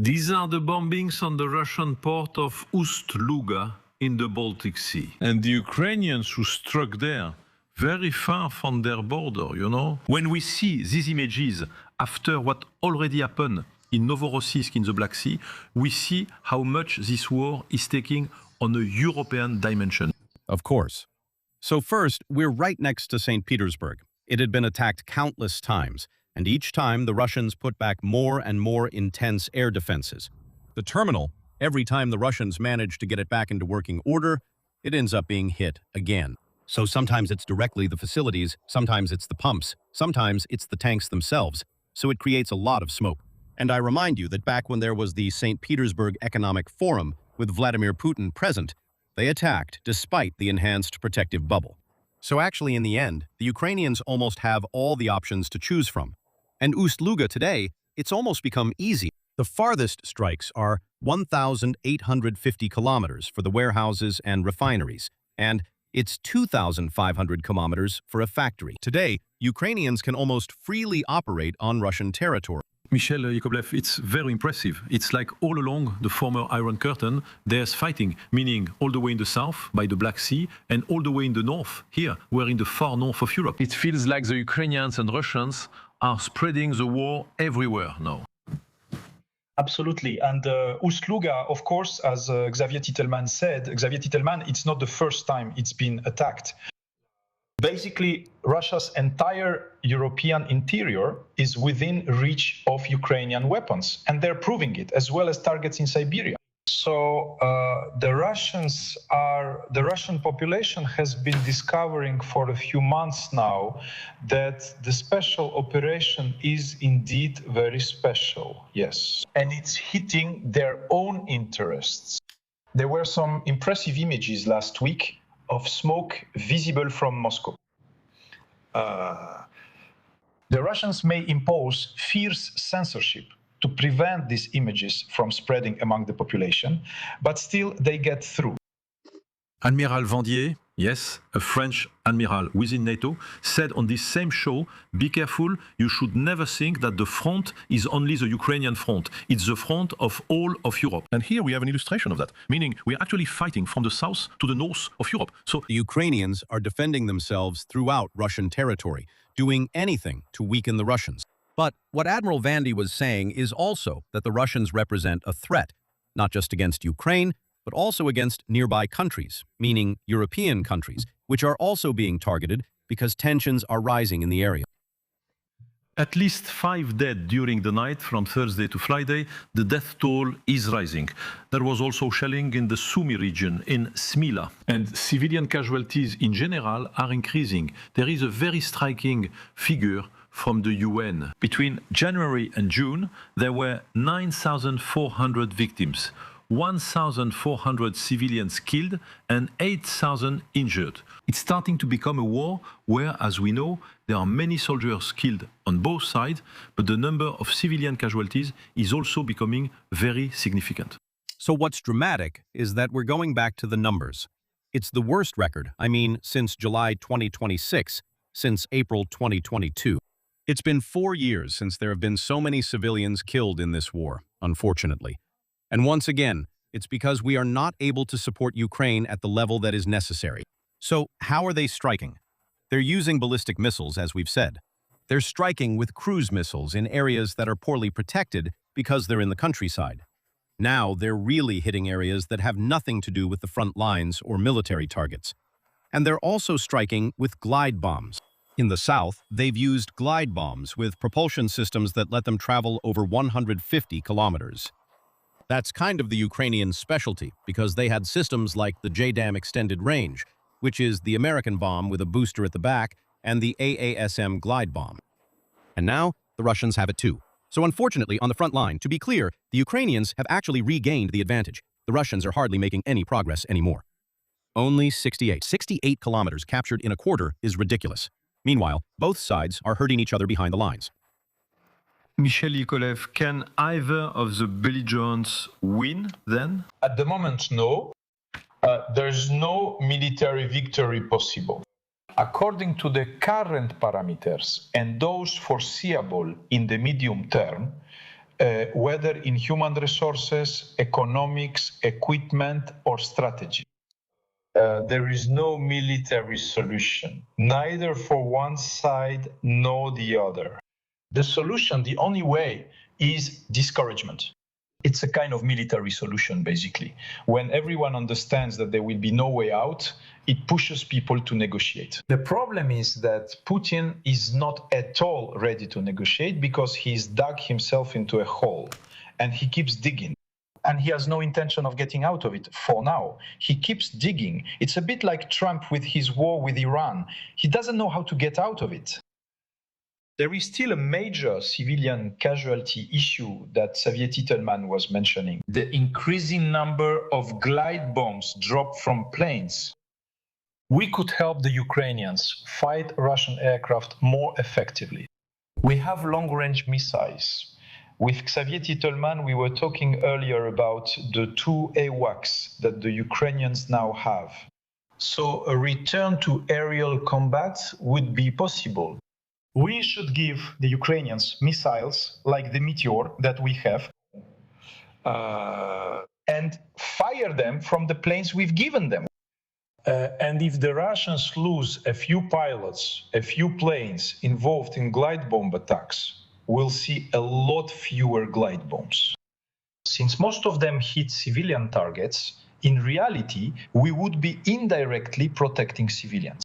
These are the bombings on the Russian port of Ust-Luga in the Baltic Sea. And the Ukrainians who struck there, very far from their border, you know. When we see these images after what already happened in Novorossiysk in the Black Sea, we see how much this war is taking on a European dimension. Of course. So first, we're right next to St. Petersburg. It had been attacked countless times, and each time the Russians put back more and more intense air defenses. The terminal, every time the Russians manage to get it back into working order, it ends up being hit again. So sometimes it's directly the facilities, sometimes it's the pumps, sometimes it's the tanks themselves, so it creates a lot of smoke. And I remind you that back when there was the St. Petersburg Economic Forum with Vladimir Putin present, they attacked despite the enhanced protective bubble. So actually in the end, the Ukrainians almost have all the options to choose from. And Ust-Luga today, it's almost become easy. The farthest strikes are 1,850 kilometers for the warehouses and refineries, and it's 2,500 kilometers for a factory. Today, Ukrainians can almost freely operate on Russian territory. Michel Yakovlev, it's very impressive. It's like all along the former Iron Curtain, there's fighting, meaning all the way in the south, by the Black Sea, and all the way in the north, here, we're in the far north of Europe. It feels like the Ukrainians and Russians are spreading the war everywhere now. Absolutely. And Ust-Luga, of course, as Xavier Titelman said, it's not the first time it's been attacked. Basically, Russia's entire European interior is within reach of Ukrainian weapons, and they're proving it, as well as targets in Siberia. So the Russian population has been discovering for a few months now that the special operation is indeed very special, yes. And it's hitting their own interests. There were some impressive images last week of smoke visible from Moscow. The Russians may impose fierce censorship to prevent these images from spreading among the population, but still they get through. Admiral Vendier, yes, a French admiral within NATO, said on this same show, be careful, you should never think that the front is only the Ukrainian front. It's the front of all of Europe. And here we have an illustration of that, meaning we're actually fighting from the south to the north of Europe. So the Ukrainians are defending themselves throughout Russian territory, doing anything to weaken the Russians. But what Admiral Vandy was saying is also that the Russians represent a threat, not just against Ukraine, but also against nearby countries, meaning European countries, which are also being targeted because tensions are rising in the area. At least 5 dead during the night from Thursday to Friday. The death toll is rising. There was also shelling in the Sumy region in Smila. And civilian casualties in general are increasing. There is a very striking figure from the UN. Between January and June, there were 9,400 victims, 1,400 civilians killed and 8,000 injured. It's starting to become a war where, as we know, there are many soldiers killed on both sides, but the number of civilian casualties is also becoming very significant. So what's dramatic is that we're going back to the numbers. It's the worst record, since July 2026, since April 2022. It's been 4 years since there have been so many civilians killed in this war, unfortunately. And once again, it's because we are not able to support Ukraine at the level that is necessary. So how are they striking? They're using ballistic missiles, as we've said. They're striking with cruise missiles in areas that are poorly protected because they're in the countryside. Now they're really hitting areas that have nothing to do with the front lines or military targets. And they're also striking with glide bombs. In the south, they've used glide bombs with propulsion systems that let them travel over 150 kilometers. That's kind of the Ukrainian specialty, because they had systems like the JDAM Extended Range, which is the American bomb with a booster at the back, and the AASM glide bomb. And now, the Russians have it too. So unfortunately, on the front line, to be clear, the Ukrainians have actually regained the advantage. The Russians are hardly making any progress anymore. Only 68 kilometers captured in a quarter is ridiculous. Meanwhile, both sides are hurting each other behind the lines. Michel Yakovlev, can either of the belligerents win then? At the moment, no. There's no military victory possible. According to the current parameters and those foreseeable in the medium term, whether in human resources, economics, equipment, or strategy. There is no military solution, neither for one side nor the other. The solution, the only way, is discouragement. It's a kind of military solution, basically. When everyone understands that there will be no way out, it pushes people to negotiate. The problem is that Putin is not at all ready to negotiate because he's dug himself into a hole and he keeps digging. And he has no intention of getting out of it for now. He keeps digging. It's a bit like Trump with his war with Iran. He doesn't know how to get out of it. There is still a major civilian casualty issue that Xavier Titelman was mentioning. The increasing number of glide bombs dropped from planes. We could help the Ukrainians fight Russian aircraft more effectively. We have long-range missiles. With Xavier Titelman, we were talking earlier about the 2 AWACS that the Ukrainians now have. So a return to aerial combat would be possible. We should give the Ukrainians missiles like the Meteor that we have and fire them from the planes we've given them. And if the Russians lose a few pilots, a few planes involved in glide bomb attacks, we'll see a lot fewer glide bombs. Since most of them hit civilian targets, in reality, we would be indirectly protecting civilians.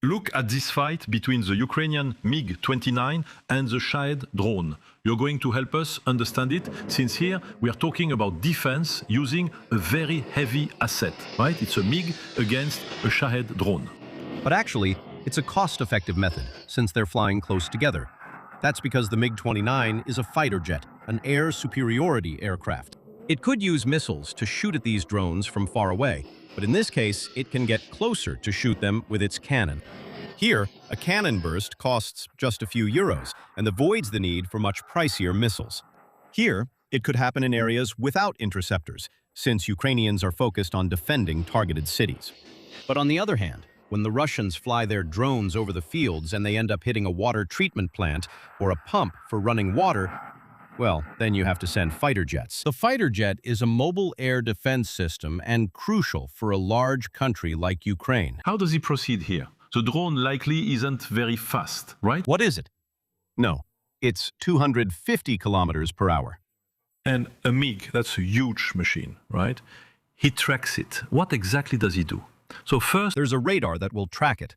Look at this fight between the Ukrainian MiG-29 and the Shahed drone. You're going to help us understand it, since here we are talking about defense using a very heavy asset, right? It's a MiG against a Shahed drone. But actually, it's a cost-effective method, since they're flying close together. That's because the MiG-29 is a fighter jet, an air superiority aircraft. It could use missiles to shoot at these drones from far away, but in this case, it can get closer to shoot them with its cannon. Here, a cannon burst costs just a few euros and avoids the need for much pricier missiles. Here, it could happen in areas without interceptors, since Ukrainians are focused on defending targeted cities. But on the other hand, when the Russians fly their drones over the fields and they end up hitting a water treatment plant or a pump for running water, well, then you have to send fighter jets. The fighter jet is a mobile air defense system and crucial for a large country like Ukraine. How does he proceed here? The drone likely isn't very fast, right? What is it? No, it's 250 kilometers per hour. And a MiG, that's a huge machine, right? He tracks it. What exactly does he do? So first, there's a radar that will track it.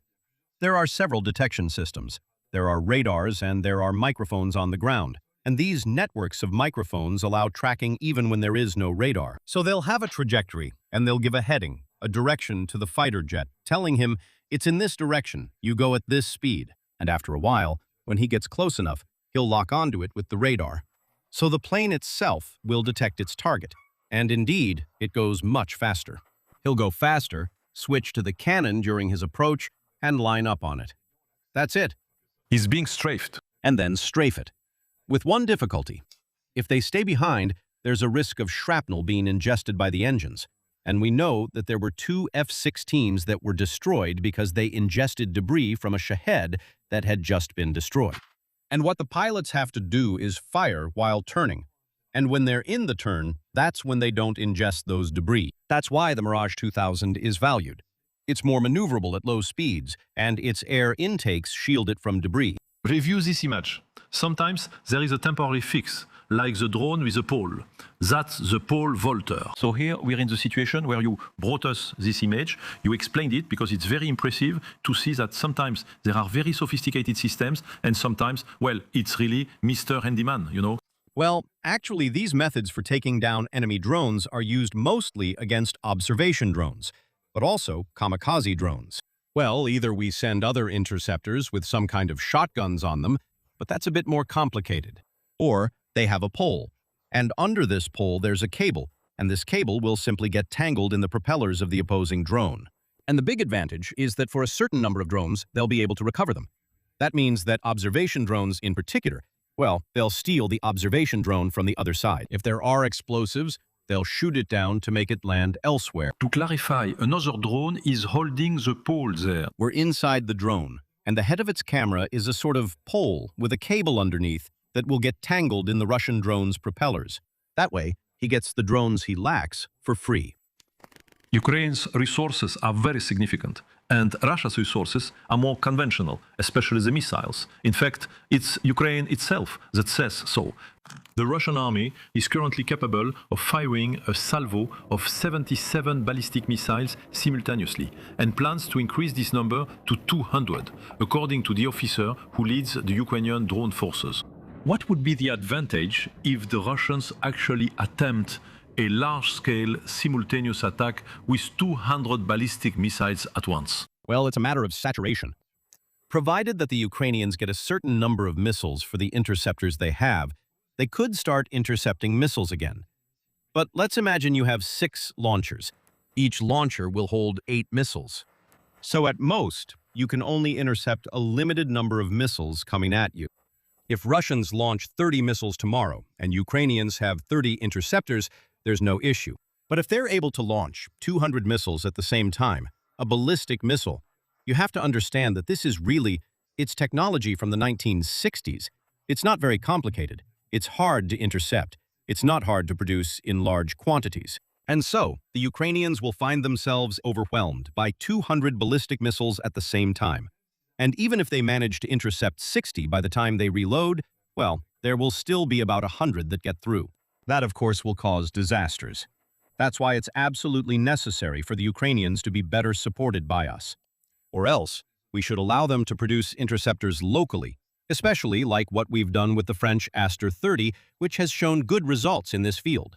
There are several detection systems. There are radars and there are microphones on the ground. And these networks of microphones allow tracking even when there is no radar. So they'll have a trajectory, and they'll give a heading, a direction to the fighter jet, telling him, it's in this direction, you go at this speed. And after a while, when he gets close enough, he'll lock onto it with the radar. So the plane itself will detect its target. And indeed, it goes much faster. He'll go faster, switch to the cannon during his approach, and line up on it. That's it. he's being strafed. And then strafe it. With one difficulty. If they stay behind, there's a risk of shrapnel being ingested by the engines. And we know that there were 2 F-16s that were destroyed because they ingested debris from a Shahed that had just been destroyed. And what the pilots have to do is fire while turning. And when they're in the turn, that's when they don't ingest those debris. That's why the Mirage 2000 is valued. It's more maneuverable at low speeds, and its air intakes shield it from debris. Review this image. Sometimes there is a temporary fix, like the drone with a pole. That's the pole vaulter. So here we're in the situation where you brought us this image. You explained it because it's very impressive to see that sometimes there are very sophisticated systems and sometimes, well, it's really Mr. Handyman, you know. Well, actually, these methods for taking down enemy drones are used mostly against observation drones, but also kamikaze drones. Well, either we send other interceptors with some kind of shotguns on them, but that's a bit more complicated. Or they have a pole, and under this pole there's a cable, and this cable will simply get tangled in the propellers of the opposing drone. And the big advantage is that for a certain number of drones, they'll be able to recover them. That means that observation drones in particular, well, they'll steal the observation drone from the other side. If there are explosives, they'll shoot it down to make it land elsewhere. To clarify, another drone is holding the pole there. We're inside the drone, and the head of its camera is a sort of pole with a cable underneath that will get tangled in the Russian drone's propellers. That way, he gets the drones he lacks for free. Ukraine's resources are very significant, and Russia's resources are more conventional, especially the missiles. In fact, it's Ukraine itself that says so. The Russian army is currently capable of firing a salvo of 77 ballistic missiles simultaneously, and plans to increase this number to 200, according to the officer who leads the Ukrainian drone forces. What would be the advantage if the Russians actually attempt a large-scale simultaneous attack with 200 ballistic missiles at once? Well, it's a matter of saturation. Provided that the Ukrainians get a certain number of missiles for the interceptors they have, they could start intercepting missiles again. But let's imagine you have 6 launchers. Each launcher will hold 8 missiles. So at most, you can only intercept a limited number of missiles coming at you. If Russians launch 30 missiles tomorrow and Ukrainians have 30 interceptors, there's no issue. But if they're able to launch 200 missiles at the same time, a ballistic missile, you have to understand that this is really, it's technology from the 1960s. It's not very complicated. It's hard to intercept. It's not hard to produce in large quantities. And so, the Ukrainians will find themselves overwhelmed by 200 ballistic missiles at the same time. And even if they manage to intercept 60 by the time they reload, well, there will still be about 100 that get through. That, of course, will cause disasters. That's why it's absolutely necessary for the Ukrainians to be better supported by us. Or else, we should allow them to produce interceptors locally, especially like what we've done with the French Aster 30, which has shown good results in this field.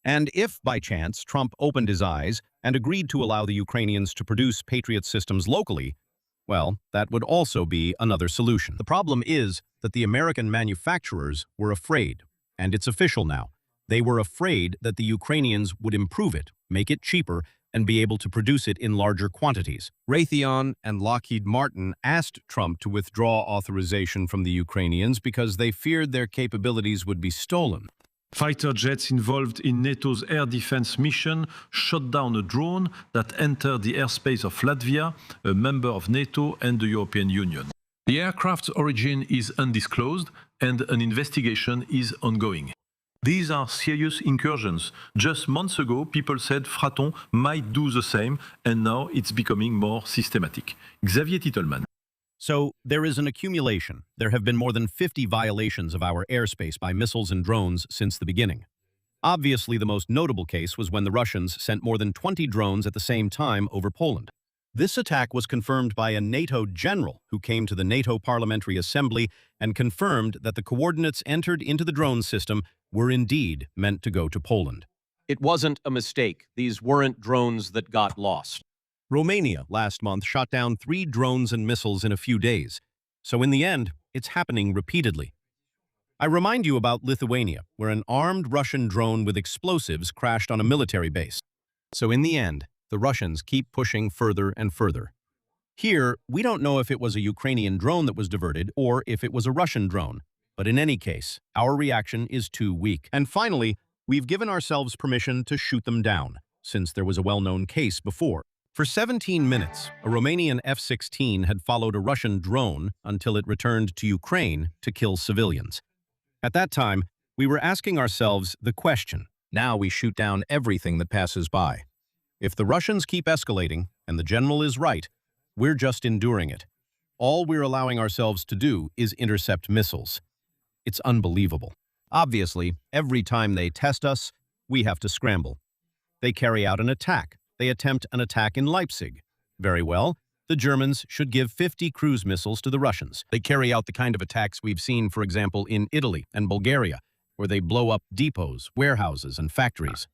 And if, by chance, Trump opened his eyes and agreed to allow the Ukrainians to produce Patriot systems locally, well, that would also be another solution. The problem is that the American manufacturers were afraid, and it's official now. They were afraid that the Ukrainians would improve it, make it cheaper, and be able to produce it in larger quantities. Raytheon and Lockheed Martin asked Trump to withdraw authorization from the Ukrainians because they feared their capabilities would be stolen. Fighter jets involved in NATO's air defense mission shot down a drone that entered the airspace of Latvia, a member of NATO and the European Union. The aircraft's origin is undisclosed, and an investigation is ongoing. These are serious incursions. Just months ago, people said Fraton might do the same, and now it's becoming more systematic. Xavier Titelman. So there is an accumulation. There have been more than 50 violations of our airspace by missiles and drones since the beginning. Obviously, the most notable case was when the Russians sent more than 20 drones at the same time over Poland. This attack was confirmed by a NATO general who came to the NATO Parliamentary Assembly and confirmed that the coordinates entered into the drone system were indeed meant to go to Poland. It wasn't a mistake. These weren't drones that got lost. Romania last month shot down 3 drones and missiles in a few days. So in the end, it's happening repeatedly. I remind you about Lithuania, where an armed Russian drone with explosives crashed on a military base. So in the end, the Russians keep pushing further and further. Here, we don't know if it was a Ukrainian drone that was diverted or if it was a Russian drone. But in any case, our reaction is too weak. And finally, we've given ourselves permission to shoot them down, since there was a well-known case before. For 17 minutes, a Romanian F-16 had followed a Russian drone until it returned to Ukraine to kill civilians. At that time, we were asking ourselves the question. Now we shoot down everything that passes by. If the Russians keep escalating, and the general is right, we're just enduring it. All we're allowing ourselves to do is intercept missiles. It's unbelievable. Obviously, every time they test us, we have to scramble. They carry out an attack. They attempt an attack in Leipzig. Very well, the Germans should give 50 cruise missiles to the Russians. They carry out the kind of attacks we've seen, for example, in Italy and Bulgaria, where they blow up depots, warehouses, and factories.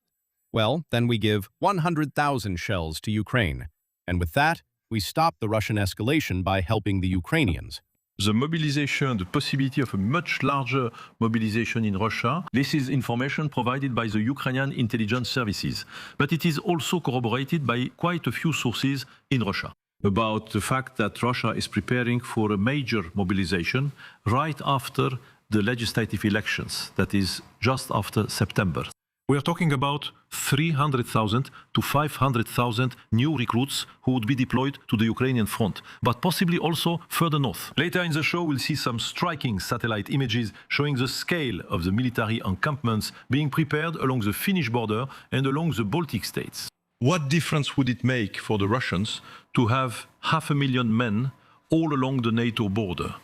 Well, then we give 100,000 shells to Ukraine. And with that, we stop the Russian escalation by helping the Ukrainians. The mobilization, the possibility of a much larger mobilization in Russia, this is information provided by the Ukrainian intelligence services. But it is also corroborated by quite a few sources in Russia about the fact that Russia is preparing for a major mobilization right after the legislative elections, that is just after September. We are talking about 300,000 to 500,000 new recruits who would be deployed to the Ukrainian front, but possibly also further north. Later in the show, we'll see some striking satellite images showing the scale of the military encampments being prepared along the Finnish border and along the Baltic states. What difference would it make for the Russians to have 500,000 men all along the NATO border?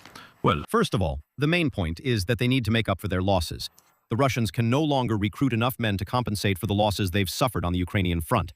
Well, First of all, the main point is that they need to make up for their losses. The Russians can no longer recruit enough men to compensate for the losses they've suffered on the Ukrainian front.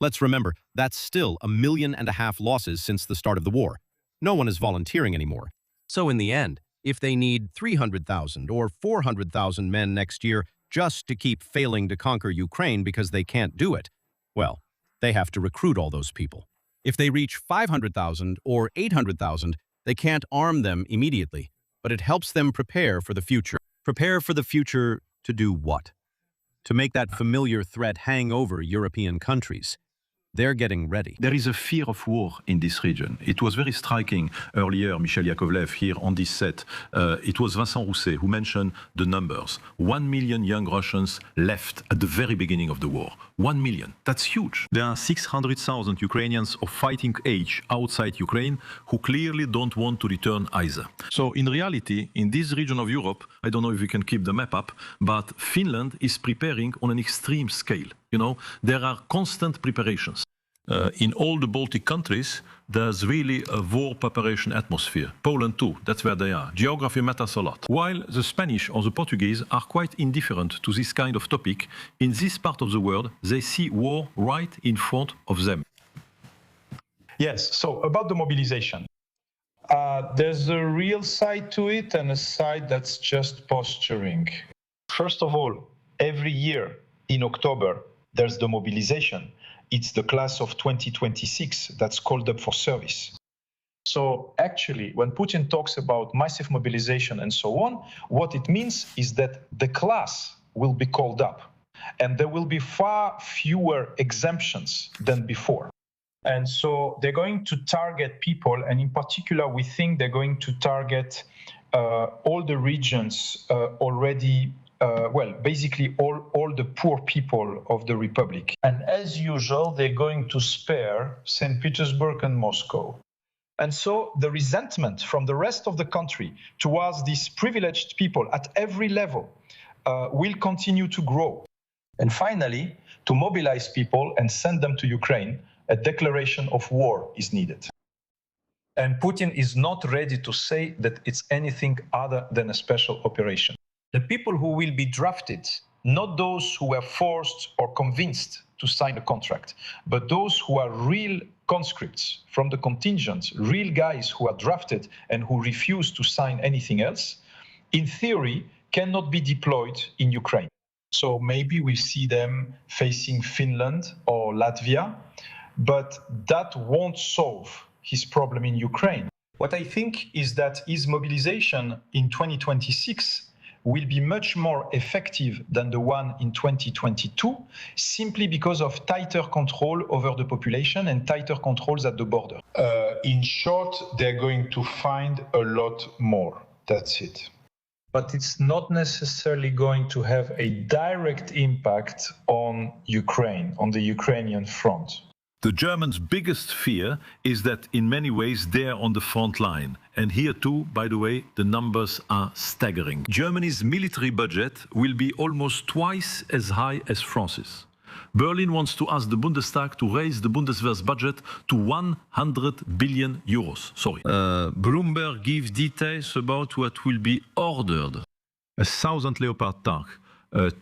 Let's remember, that's still 1.5 million losses since the start of the war. No one is volunteering anymore. So in the end, if they need 300,000 or 400,000 men next year just to keep failing to conquer Ukraine because they can't do it, well, they have to recruit all those people. If they reach 500,000 or 800,000, they can't arm them immediately, but it helps them prepare for the future. Prepare for the future to do what? To make that familiar threat hang over European countries. They're getting ready. there is a fear of war in this region. It was very striking earlier, Michel Yakovlev here on this set. It was Vincent Rousset who mentioned the numbers. 1 million young Russians left at the very beginning of the war. 1 million. That's huge. There are 600,000 Ukrainians of fighting age outside Ukraine who clearly don't want to return either. So in reality, in this region of Europe, I don't know if we can keep the map up, but Finland is preparing on an extreme scale. You know, there are constant preparations. In all the Baltic countries, there's really a war preparation atmosphere. Poland too, that's where they are. Geography matters a lot. While the Spanish or the Portuguese are quite indifferent to this kind of topic, in this part of the world, they see war right in front of them. Yes, so about the mobilization. There's a real side to it and a side that's just posturing. First of all, every year in October, there's the mobilization. It's the class of 2026 that's called up for service. So actually, when Putin talks about massive mobilization and so on, what it means is that the class will be called up, and there will be far fewer exemptions than before. And so they're going to target people, and in particular, we think they're going to target all the regions already basically all the poor people of the Republic. And as usual, they're going to spare St. Petersburg and Moscow. And so the resentment from the rest of the country towards these privileged people at every level will continue to grow. And finally, to mobilize people and send them to Ukraine, a declaration of war is needed. And Putin is not ready to say that it's anything other than a special operation. The people who will be drafted, not those who were forced or convinced to sign a contract, but those who are real conscripts from the contingents, real guys who are drafted and who refuse to sign anything else, in theory, cannot be deployed in Ukraine. So maybe we see them facing Finland or Latvia, but that won't solve his problem in Ukraine. What I think is that his mobilization in 2026 will be much more effective than the one in 2022, simply because of tighter control over the population and tighter controls at the border. In short, they're going to find a lot more. That's it. But it's not necessarily going to have a direct impact on Ukraine, on the Ukrainian front. The Germans' biggest fear is that in many ways they're on the front line. And here too, by the way, the numbers are staggering. Germany's military budget will be almost twice as high as France's. Berlin wants to ask the Bundestag to raise the Bundeswehr's budget to 100 billion euros. Bloomberg gives details about what will be ordered. 1,000 Leopard tanks,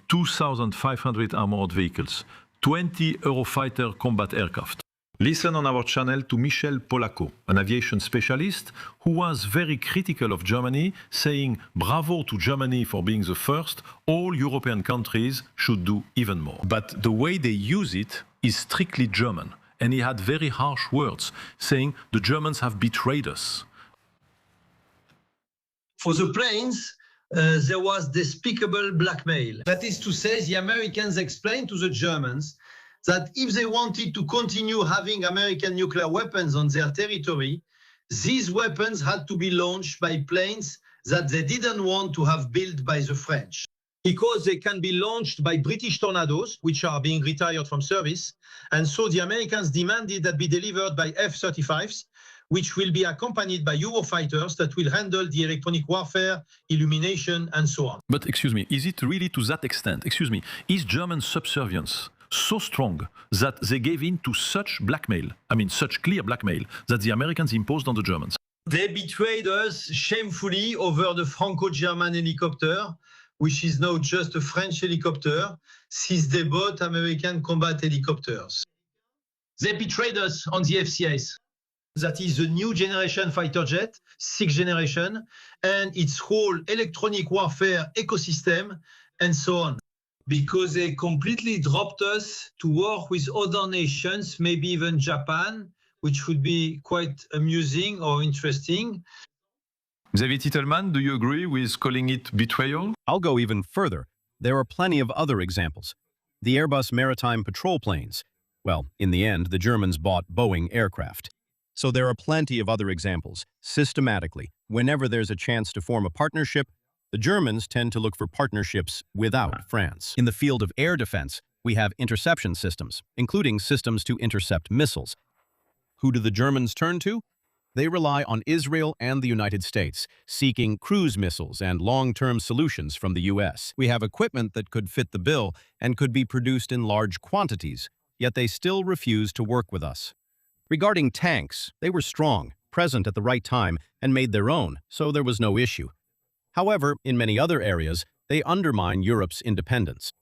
2,500 armored vehicles, 20 Eurofighter combat aircraft. Listen on our channel to Michel Polacco, an aviation specialist who was very critical of Germany, saying bravo to Germany for being the first, all European countries should do even more. But the way they use it is strictly German, and he had very harsh words, saying the Germans have betrayed us. For the planes, there was despicable blackmail. That is to say, the Americans explained to the Germans that if they wanted to continue having American nuclear weapons on their territory, these weapons had to be launched by planes that they didn't want to have built by the French. because they can be launched by British Tornadoes, which are being retired from service. And so the Americans demanded that be delivered by F-35s, which will be accompanied by Eurofighters that will handle the electronic warfare, illumination, and so on. But excuse me, is it really to that extent? Excuse me, is German subservience so strong that they gave in to such blackmail, such clear blackmail, that the Americans imposed on the Germans? They betrayed us shamefully over the Franco-German helicopter, which is now just a French helicopter, since they bought American combat helicopters. They betrayed us on the FCAs. That is the new generation fighter jet, 6th generation, and its whole electronic warfare ecosystem, and so on. Because they completely dropped us to work with other nations, maybe even Japan, which would be quite amusing or interesting. Xavier Titelman, do you agree with calling it betrayal? I'll go even further. There are plenty of other examples. The Airbus maritime patrol planes. Well, in the end, the Germans bought Boeing aircraft. So there are plenty of other examples. Systematically, whenever there's a chance to form a partnership, the Germans tend to look for partnerships without France. In the field of air defense, we have interception systems, including systems to intercept missiles. Who do the Germans turn to? They rely on Israel and the United States, seeking cruise missiles and long-term solutions from the US. We have equipment that could fit the bill and could be produced in large quantities, yet they still refuse to work with us. Regarding tanks, they were strong, present at the right time, and made their own, so there was no issue. However, in many other areas, they undermine Europe's independence.